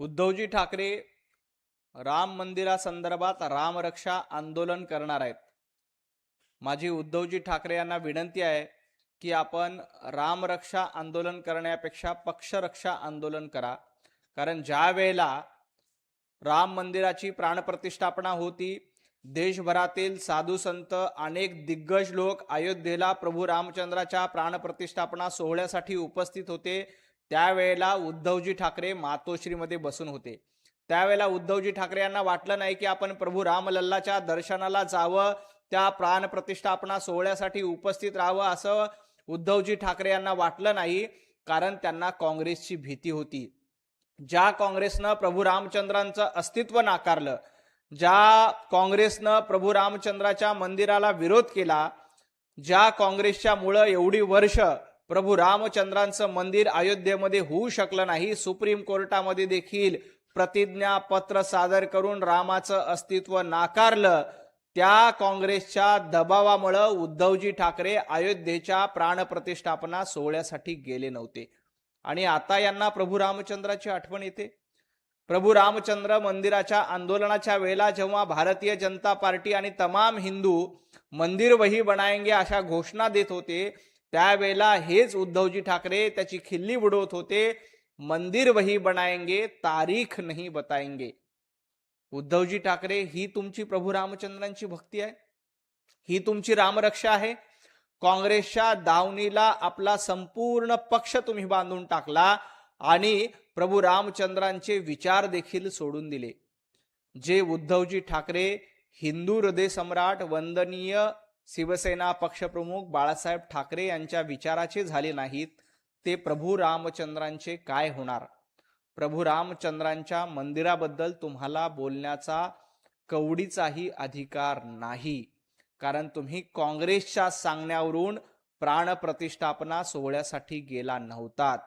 उद्धवजी ठाकरे राम मंदिरासंदर्भात रामरक्षा आंदोलन करणार आहेत. माझी उद्धवजी ठाकरे यांना विनंती आहे की आपण रामरक्षा आंदोलन करण्यापेक्षा पक्षरक्षा आंदोलन करा. कारण ज्या वेळेला राम मंदिराची प्राणप्रतिष्ठापना होती, देशभरातील साधू संत अनेक दिग्गज लोक अयोध्येला प्रभू रामचंद्राच्या प्राणप्रतिष्ठापना सोहळ्यासाठी उपस्थित होते. त्यावेळेला उद्धवजी ठाकरे मातोश्रीमध्ये बसून होते. त्यावेळेला उद्धवजी ठाकरे यांना वाटलं नाही की आपण प्रभू रामलल्लाच्या दर्शनाला जावं, त्या प्राणप्रतिष्ठापना सोहळ्यासाठी उपस्थित राहावं असं उद्धवजी ठाकरे यांना वाटलं नाही. कारण त्यांना काँग्रेसची भीती होती. ज्या काँग्रेसनं प्रभू रामचंद्रांचं अस्तित्व नाकारलं, ज्या काँग्रेसनं प्रभू रामचंद्राच्या मंदिराला विरोध केला, ज्या काँग्रेसच्या मुळे एवढी वर्ष प्रभू रामचंद्रांचं मंदिर अयोध्येमध्ये होऊ शकलं नाही, सुप्रीम कोर्टामध्ये देखील प्रतिज्ञापत्र सादर करून रामाचं अस्तित्व नाकारलं, त्या काँग्रेसच्या दबावामुळे उद्धवजी ठाकरे अयोध्येच्या प्राणप्रतिष्ठापना सोहळ्यासाठी गेले नव्हते. आणि आता यांना प्रभू रामचंद्राची आठवण येते. प्रभू रामचंद्र मंदिराच्या आंदोलनाच्या वेळेला जेव्हा भारतीय जनता पार्टी आणि तमाम हिंदू मंदिर वही बनाएंगे अशा घोषणा देत होते, त्यावेळेला हेच उद्धवजी ठाकरे त्याची खिल्ली उडवत होते. मंदिर वही बनाएंगे, तारीख नहीं बताएंगे. उद्धवजी ठाकरे, ही तुमची प्रभू रामचंद्रांची भक्ती आहे? ही तुमची रामरक्षा आहे? काँग्रेसच्या दावणीला आपला संपूर्ण पक्ष तुम्ही बांधून टाकला आणि प्रभू रामचंद्रांचे विचार देखील सोडून दिले. जे उद्धवजी ठाकरे हिंदू हृदय सम्राट वंदनीय शिवसेना पक्षप्रमुख बाळासाहेब ठाकरे यांच्या विचाराचे झाले नाहीत, ते प्रभू रामचंद्रांचे काय होणार? प्रभू रामचंद्रांच्या मंदिराबद्दल तुम्हाला बोलण्याचा कवडीचाही अधिकार नाही. कारण तुम्ही काँग्रेसच्या सांगण्यावरून प्राणप्रतिष्ठापना सोहळ्यासाठी गेला नव्हतात.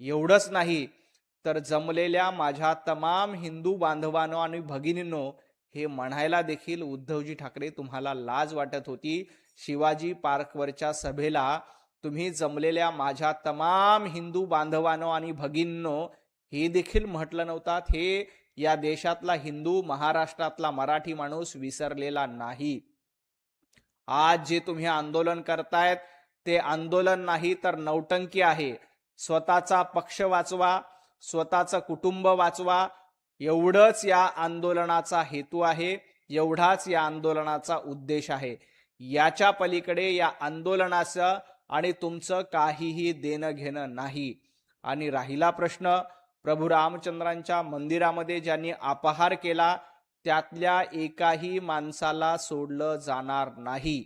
एवढंच नाही तर जमलेल्या माझ्या तमाम हिंदू बांधवांनो आणि भगिनींनो, हे म्हणायला देखील उद्धवजी ठाकरे तुम्हाला लाज वाटत होती. शिवाजी पार्कवरच्या सभेला तुम्ही जमलेल्या माझ्या तमाम हिंदू बांधवांनो आणि भगिनींनो हे देखील म्हटलं नव्हतात. हे या देशातला हिंदू, महाराष्ट्रातला मराठी माणूस विसरलेला नाही. आज जे तुम्ही आंदोलन करतायत ते आंदोलन नाही तर नौटंकी आहे. स्वतःचा पक्ष वाचवा, स्वतःचं कुटुंब वाचवा, एवढंच या आंदोलनाचा हेतू आहे, एवढाच या आंदोलनाचा उद्देश आहे. याच्या पलीकडे या आंदोलनाचं आणि तुमचं काहीही देणं घेणं नाही. आणि राहिला प्रश्न प्रभू रामचंद्रांच्या मंदिरामध्ये ज्यांनी अपहार केला, त्यातल्या एकाही माणसाला सोडलं जाणार नाही.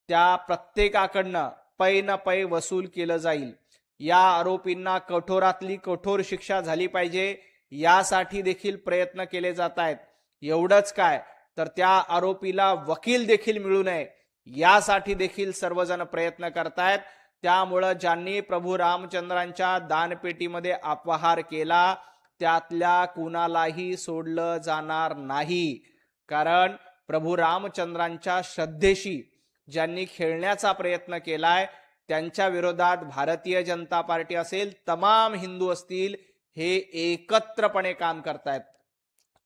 त्या प्रत्येकाकडनं पै न पै वसूल केलं जाईल. या आरोपींना कठोरातली कठोर शिक्षा झाली पाहिजे, यासाठी देखील प्रयत्न केले जात आहेत. एवढंच काय तर त्या आरोपीला वकील देखील मिळू नये, यासाठी देखील सर्वजण प्रयत्न करतायत. त्यामुळं ज्यांनी प्रभू रामचंद्रांच्या दानपेटीमध्ये अपहार केला, त्यातल्या कुणालाही सोडलं जाणार नाही. कारण प्रभू रामचंद्रांच्या श्रद्धेशी ज्यांनी खेळण्याचा प्रयत्न केलाय, त्यांच्या विरोधात भारतीय जनता पार्टी असेल, तमाम हिंदू असतील, हे एकत्रपणे काम करतायत.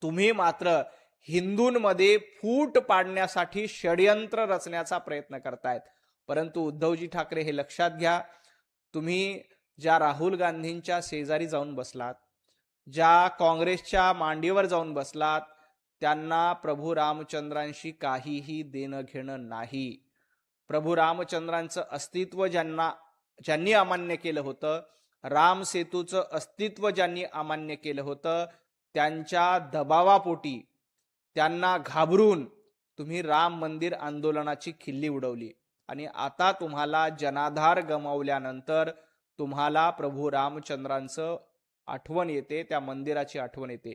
तुम्ही मात्र हिंदूंमध्ये फूट पाडण्यासाठी षड्यंत्र रचण्याचा प्रयत्न करतायत. परंतु उद्धवजी ठाकरे, हे लक्षात घ्या, तुम्ही ज्या राहुल गांधींच्या शेजारी जाऊन बसलात, ज्या काँग्रेसच्या मांडीवर जाऊन बसलात, त्यांना प्रभू रामचंद्रांशी काहीही देणं घेणं नाही. प्रभू रामचंद्रांचं अस्तित्व ज्यांनी अमान्य केलं होतं, राम सेतूचं अस्तित्व ज्यांनी अमान्य केलं होतं, त्यांच्या दबावापोटी, त्यांना घाबरून तुम्ही राम मंदिर आंदोलनाची खिल्ली उडवली. आणि आता तुम्हाला जनाधार गमावल्यानंतर तुम्हाला प्रभू रामचंद्रांचं आठवण येते, त्या मंदिराची आठवण येते.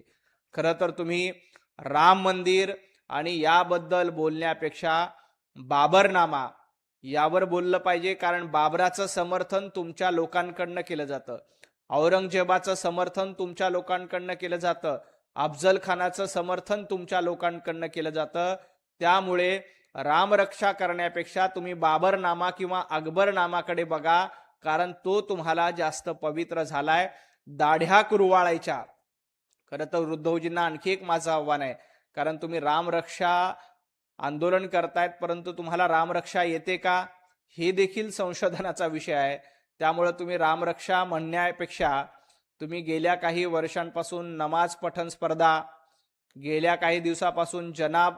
खरं तर तुम्ही राम मंदिर आणि याबद्दल बोलण्यापेक्षा बाबरनामा यावर बोललं पाहिजे. कारण बाबराचं समर्थन तुमच्या लोकांकडनं केलं जातं, औरंगजेबाचं समर्थन तुमच्या लोकांकडनं केलं जातं, अफजल खानाचं समर्थन तुमच्या लोकांकडनं केलं जातं. त्यामुळे रामरक्षा करण्यापेक्षा तुम्ही बाबरनामा किंवा अकबरनामाकडे बघा, कारण तो तुम्हाला जास्त पवित्र झालाय. दाढ्या कुरवाळायच्या, खरं तर उद्धवजींना आणखी एक माझं आव्हान आहे, कारण तुम्ही रामरक्षा आंदोलन करतायत, परंतु तुम्हाला रामरक्षा येते का हे देखील संशोधनाचा विषय आहे. त्यामुळे तुम्ही रामरक्षा म्हणण्यापेक्षा तुम्ही गेल्या काही वर्षांपासून नमाज पठण स्पर्धा, गेल्या काही दिवसापासून जनाब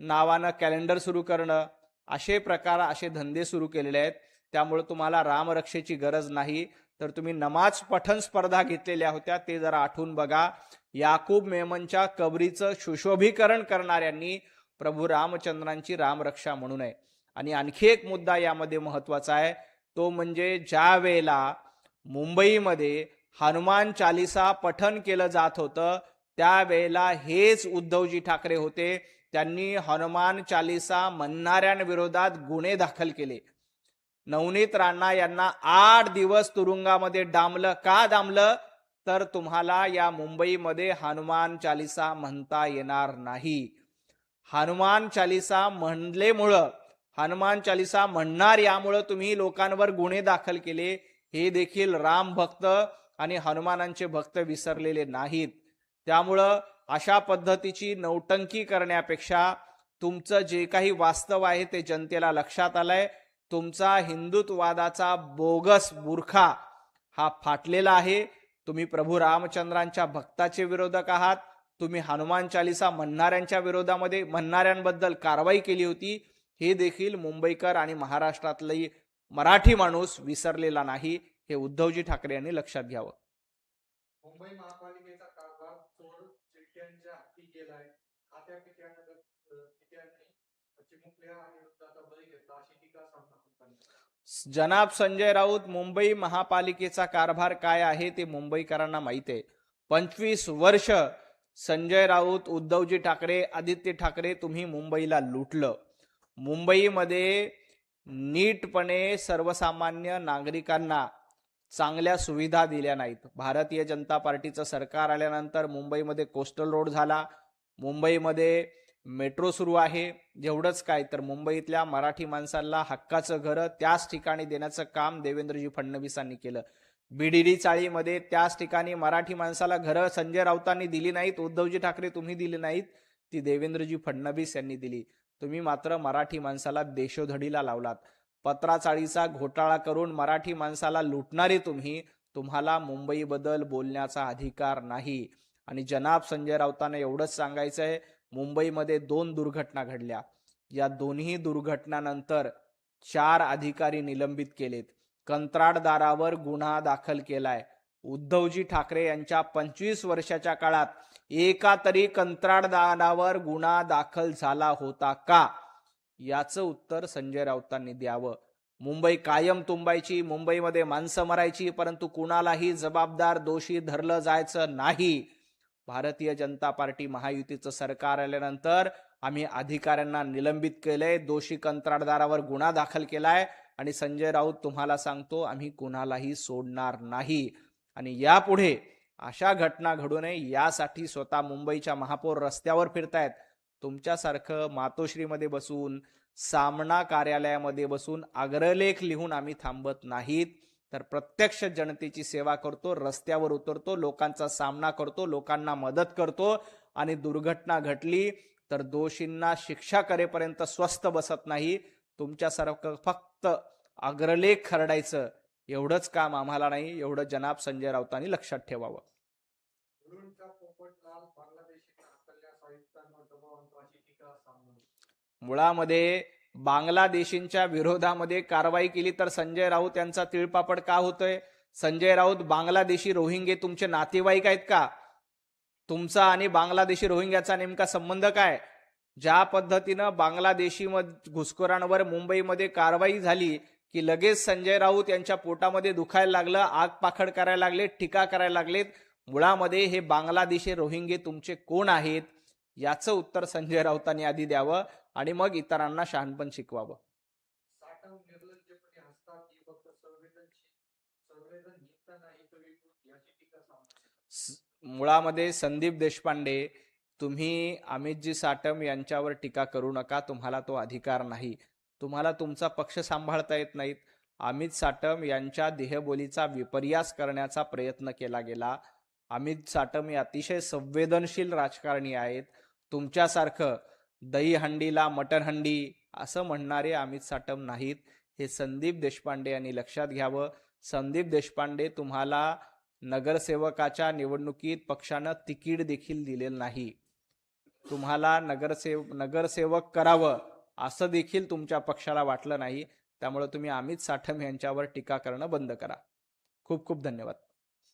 नावानं कॅलेंडर सुरू करणं, असे प्रकार, असे धंदे सुरू केलेले आहेत. त्यामुळे तुम्हाला रामरक्षेची गरज नाही. तर तुम्ही नमाज पठण स्पर्धा घेतलेल्या होत्या, ते जरा आठवून बघा. याकूब मेमनच्या कबरीचं सुशोभीकरण करणाऱ्यांनी प्रभू रामचंद्रांची रामरक्षा म्हणू नये. आणि आणखी एक मुद्दा यामध्ये महत्वाचा आहे, तो म्हणजे ज्या वेळेला मुंबईमध्ये हनुमान चालिसा पठण केलं जात होतं, त्यावेळेला हेच उद्धवजी ठाकरे होते. त्यांनी हनुमान चालिसा म्हणणाऱ्यांविरोधात गुन्हे दाखल केले. नवनीत राणा यांना 8 दिवस तुरुंगामध्ये डांबलं. का डांबलं? तर तुम्हाला या मुंबईमध्ये हनुमान चालिसा म्हणता येणार नाही. हनुमान चालिसा म्हणलेमुळं, हनुमान चालिसा म्हणणार यामुळं तुम्ही लोकांवर गुन्हे दाखल केले. हे देखील राम भक्त आणि हनुमानांचे भक्त विसरलेले नाहीत. त्यामुळं अशा पद्धतीची नौटंकी करण्यापेक्षा तुमचं जे काही वास्तव आहे ते जनतेला लक्षात आलंय. तुमचा हिंदुत्ववादाचा बोगस बुरखा हा फाटलेला आहे. तुम्ही प्रभू रामचंद्रांच्या भक्ताचे विरोधक आहात. तुम्ही हनुमान चालिसा म्हणणाऱ्यांबद्दल कारवाई केली होती. हे देखील मुंबईकर आणि महाराष्ट्रातली मराठी माणूस विसरलेला नाही. हे उद्धवजी ठाकरे यांनी लक्षात घ्यावं. मुंबई महापालिकेचा कारभार चोर चिठ्ठ्यांच्या हाती गेलाय. खात्या पित्यांनी चिमुकल्या आणि वृद्धाचा बळी घेतला, अशी टीका जनाब संजय राऊत, मुंबई महापालिकेचा कारभार काय आहे ते मुंबईकरांना माहित आहे. 25 वर्ष संजय राऊत, उद्धवजी ठाकरे, आदित्य ठाकरे तुम्ही मुंबईला लुटलं. मुंबईमध्ये नीटपणे सर्वसामान्य नागरिकांना चांगल्या सुविधा दिल्या नाहीत. भारतीय जनता पार्टीचं सरकार आल्यानंतर मुंबईमध्ये कोस्टल रोड झाला, मुंबईमध्ये मेट्रो सुरू आहे. एवढंच काय, तर मुंबईतल्या मराठी माणसांना हक्काचं घर त्याच ठिकाणी देण्याचं काम देवेंद्रजी फडणवीसांनी केलं. बीडीडी चाळीमध्ये त्याच ठिकाणी मराठी माणसाला घरं संजय राऊतांनी दिली नाहीत, उद्धवजी ठाकरे तुम्ही दिली नाहीत, ती देवेंद्रजी फडणवीस यांनी दिली. तुम्ही मात्र मराठी माणसाला देशोधडीला लावलात. पत्राचाळीचा घोटाळा करून मराठी माणसाला लुटणारे तुम्हाला मुंबईबद्दल बोलण्याचा अधिकार नाही. आणि जनाब संजय राऊतांना एवढंच सांगायचं आहे, मुंबईमध्ये 2 दुर्घटना घडल्या. या दोन्ही दुर्घटनांनंतर 4 अधिकारी निलंबित केलेत. कंत्राटदारावर गुन्हा दाखल केलाय. उद्धवजी ठाकरे यांच्या 25 वर्षाच्या काळात एका तरी कंत्राटदारावर गुन्हा दाखल झाला होता का? याचं उत्तर संजय राऊतांनी द्यावं. मुंबई कायम तुंबायची, मुंबईमध्ये माणसं मरायची, परंतु कुणालाही जबाबदार दोषी धरलं जायचं नाही. भारतीय जनता पार्टी महायुतीचं सरकार आल्यानंतर आम्ही अधिकाऱ्यांना निलंबित केलंय, दोषी कंत्राटदारावर गुन्हा दाखल केलाय. आणि संजय राऊत तुम्हाला सांगतो, आम्ही कुणालाही सोडणार नाही. आणि यापुढे अशा घटना घडू नये यासाठी स्वतः मुंबईच्या महापौर रस्त्यावर फिरतायत. तुमच्यासारखं मातोश्रीमध्ये बसून, सामना कार्यालयामध्ये बसून अग्रलेख लिहून आम्ही थांबत नाहीत. तर प्रत्यक्ष जनतेची सेवा करतो, रस्त्यावर उतरतो, लोकांचा सामना करतो, लोकांना मदत करतो. आणि दुर्घटना घडली तर दोषींना शिक्षा करेपर्यंत स्वस्थ बसत नाही. तुमच्यासारखं फक्त अग्रलेख खरडायचं एवढंच काम आम्हाला नाही. एवढं जनाब संजय राऊतांनी लक्षात ठेवावं. मुळामध्ये बांगलादेशींच्या विरोधामध्ये कारवाई केली तर संजय राऊत यांचा तिळपापड का होतोय? संजय राऊत, बांगलादेशी रोहिंगे तुमचे नातेवाईक आहेत का? तुमचा आणि बांगलादेशी रोहिंग्याचा नेमका संबंध काय? ज्या पद्धतीनं बांगलादेशी घुसखोरांवर मुंबईमध्ये कारवाई झाली की लगेच संजय राऊत यांच्या पोटामध्ये दुखायला लागलं, आग पाखड करायला लागले, टीका करायला लागलेत. मुळामध्ये हे बांगलादेशी रोहिंगे तुमचे कोण आहेत याचं उत्तर संजय राऊतांनी आधी द्यावं आणि मग इतरांना शहाणपण शिकवावं. मुळामध्ये संदीप देशपांडे, तुम्ही अमितजी साटम यांच्यावर टीका करू नका. तुम्हाला तो अधिकार नाही. तुम्हाला तुमचा पक्ष सांभाळता येत नाहीत. अमित साटम यांच्या देहबोलीचा विपर्यास करण्याचा प्रयत्न केला गेला. अमित साटम हे अतिशय संवेदनशील राजकारणी आहेत. तुमच्यासारखं दहीहंडीला मटरहंडी असं म्हणणारे अमित साटम नाहीत. हे संदीप देशपांडे यांनी लक्षात घ्यावं. संदीप देशपांडे तुम्हाला नगरसेवकाच्या निवडणुकीत पक्षानं तिकीट देखील दिलेलं नाही. तुम्हाला नगरसेवक करावं असं देखील तुमच्या पक्षाला वाटलं नाही. त्यामुळे तुम्ही अमित साटम यांच्यावर टीका करणं बंद करा. खूप खूप धन्यवाद.